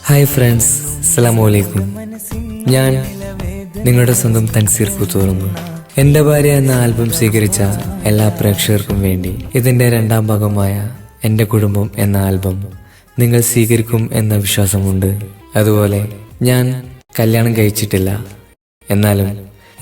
Hi friends, അസ്സലാമലൈക്കും. ഞാൻ നിങ്ങളുടെ സ്വന്തം തൻസീർ കൂത്തുപറമ്പ്. എൻ്റെ ഭാര്യ എന്ന ആൽബം സ്വീകരിച്ച എല്ലാ പ്രേക്ഷകർക്കും വേണ്ടി ഇതിൻ്റെ രണ്ടാം ഭാഗമായ എൻ്റെ കുടുംബം എന്ന ആൽബം നിങ്ങൾ സ്വീകരിക്കും എന്ന വിശ്വാസമുണ്ട്. അതുപോലെ ഞാൻ കല്യാണം കഴിച്ചിട്ടില്ല, എന്നാലും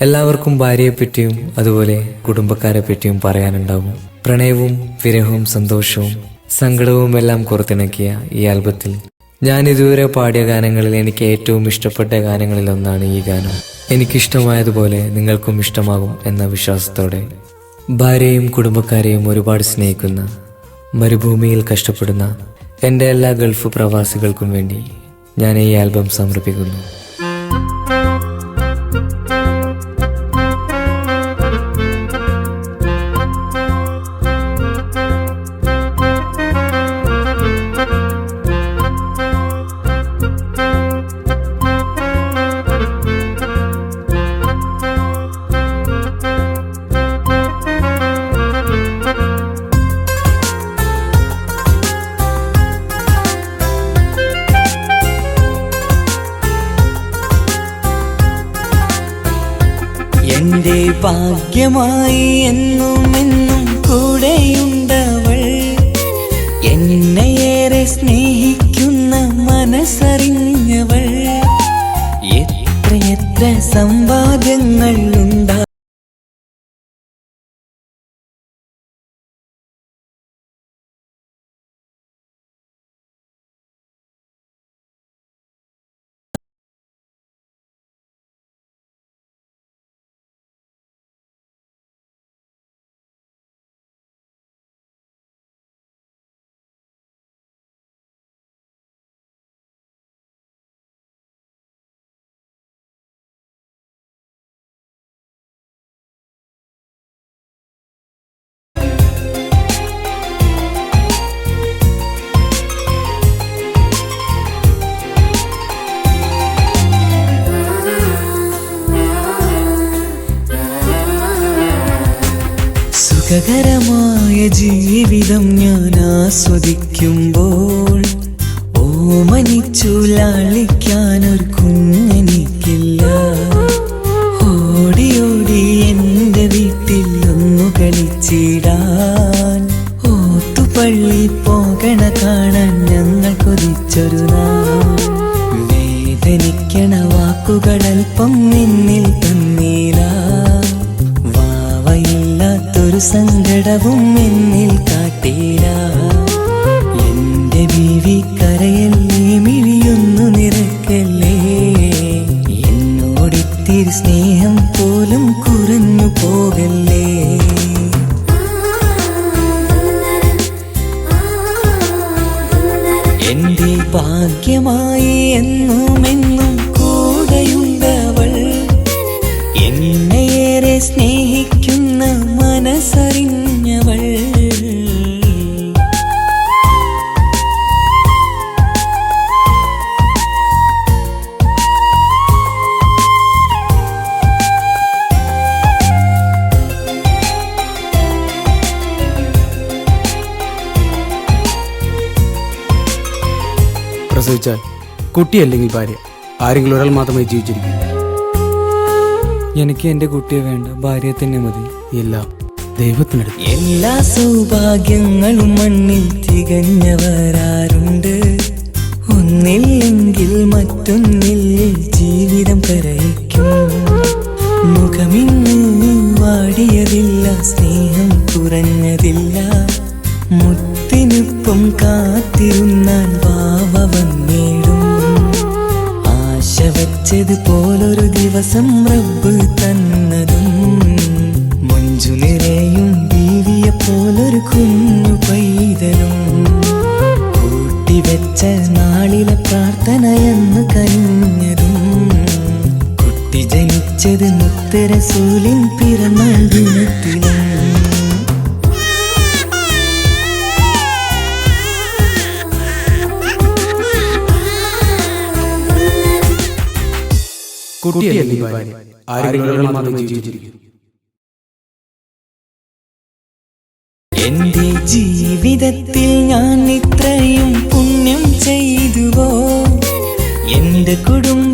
എല്ലാവർക്കും ഭാര്യയെപ്പറ്റിയും അതുപോലെ കുടുംബക്കാരെ പറ്റിയും പറയാനുണ്ടാകും. പ്രണയവും വിരഹവും സന്തോഷവും സങ്കടവും എല്ലാം പുറത്തിണക്കിയ ഈ ആൽബത്തിൽ ഞാൻ ഇതുവരെ പാടിയ ഗാനങ്ങളിൽ എനിക്ക് ഏറ്റവും ഇഷ്ടപ്പെട്ട ഗാനങ്ങളിൽ ഒന്നാണ് ഈ ഗാനം. എനിക്കിഷ്ടമായതുപോലെ നിങ്ങൾക്കും ഇഷ്ടമാകും എന്ന വിശ്വാസത്തോടെ ഭാര്യയും കുടുംബക്കാരെയും ഒരുപാട് സ്നേഹിക്കുന്ന, മരുഭൂമിയിൽ കഷ്ടപ്പെടുന്ന എൻ്റെ എല്ലാ ഗൾഫ് പ്രവാസികൾക്കും വേണ്ടി ഞാൻ ഈ ആൽബം സമർപ്പിക്കുന്നു. എന്റെ ഭാഗ്യമായി എന്നും എന്നും കൂടെയുണ്ടവൾ, എന്നെയേറെ സ്നേഹിക്കുന്ന മനസ്സറിഞ്ഞവൾ. എത്രയെത്ര സമ്പാദ്യങ്ങൾ ഉണ്ടാ സുഖകരമായ ജീവിതം ഞാൻ ആസ്വദിക്കുമ്പോൾ ഓമനിച്ചു ലാളിക്കാനൊരു കുഞ്ഞെനിക്കില്ല. ഓടി ഓടി എൻ്റെ വീട്ടിൽ ഒന്നു കളിച്ചിടാൻ, ഓത്തുപള്ളി പോകണ കാണാൻ ഞങ്ങൾ കൊതിച്ചൊരു നാൾ. വേദനിക്കണ വാക്കുകളൽപ്പം നിന്നിൽ തന്നീല, ഒരു സങ്കടവും എന്നിൽ കാട്ടീല. എന്റെ ബീവി കരയല്ലേ, മിഴിയൊന്നു നിറക്കല്ലേ, എന്നോടിത്തിരി സ്നേഹം പോലും കുറഞ്ഞു പോകല്ലേ. എന്റെ ഭാഗ്യമായി എന്നും എന്നും കൂടെയുണ്ടവൾ, എന്നെയേറെ സ്നേഹിക്കുന്ന മനസ്സറിഞ്ഞവൾ. പ്രസവിച്ചാൽ കുട്ടിയല്ലെങ്കിൽ ഭാര്യ, ആരെങ്കിലും ഒരാൾ മാത്രമേ ജീവിച്ചിരിക്കും. എനിക്ക് എൻ്റെ കുട്ടിയെ വേണ്ട, ഭാര്യയെ തന്നെ മതി. എല്ലാം ദൈവത്തിനടുത്ത്. എല്ലാ സൗഭാഗ്യങ്ങളും മണ്ണിൽ തികഞ്ഞവരാരുണ്ട്, ഒന്നില്ലെങ്കിൽ മറ്റൊന്നിൽ ജീവിതം കരയിക്കും. മുഖമിന്ന് വാടിയതില്ല, സ്നേഹം കുറഞ്ഞതില്ല, മുത്തിനൊപ്പം കാത്തിരുന്നാൽ വാവ വന്നിടും. ആശ വച്ചത് പോലൊരു ദിവസം റബ്ബ് തന്നതും, മഞ്ജു നിറയും ബീവിയെ പോലൊരു കുഞ്ഞു പൈതലും. കൂട്ടിവെച്ച നാളിലെ പ്രാർത്ഥനയെന്ന് കഴിഞ്ഞതും, കുട്ടി ജനിച്ചത് മുത്ത് റസൂലിൻ പിറന്നാൾ ദിനത്തിലും. കുട്ടിയല്ലെങ്കിൽ ഭാര്യ, ആരെങ്കിലും ഒരാൾ മാത്രമേ ജീവിച്ചിരിക്കും. എന്റെ ജീവിതത്തിൽ ഞാൻ ഇത്രയും പുണ്യം ചെയ്തുവോ, എന്റെ കുടുംബ